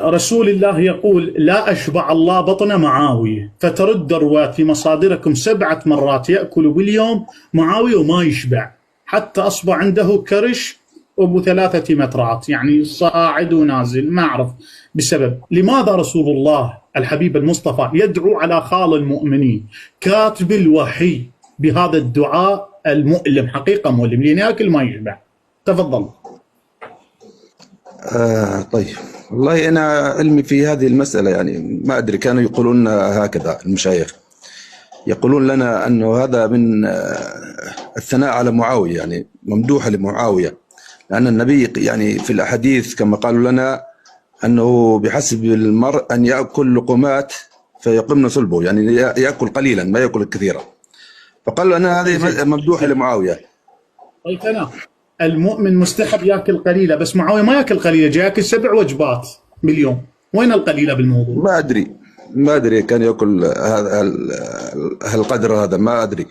رسول الله يقول: لا أشبع الله بطن معاوية، فترد الرواة في مصادركم 7 مرات يأكل باليوم معاوية وما يشبع، حتى أصبح عنده كرش أبو 3 مترات، يعني صاعد ونازل، ما أعرف بسبب. لماذا رسول الله الحبيب المصطفى يدعو على خال المؤمنين كاتب الوحي بهذا الدعاء المؤلم؟ حقيقة مؤلم، لأن يأكل ما يشبع. تفضل. طيب، والله أنا علمي في هذه المسألة يعني ما أدري. كانوا يقولون هكذا المشايخ، يقولون لنا أنه هذا من الثناء على معاوية، يعني ممدوحة لمعاوية، لأن النبي يعني في الأحاديث كما قالوا لنا أنه بحسب المرء أن يأكل لقمات فيقمن صلبه، يعني يأكل قليلا ما يأكل كثيرا. فقالوا أنا هذه ممدوحة لمعاوية. قلت أنا المؤمن مستحب ياكل قليله، بس معاويه ما ياكل قليله، جاي ياكل 7 وجبات باليوم. وين القليله بالموضوع؟ ما أدري كان يأكل هذا القدر هذا، ما أدري.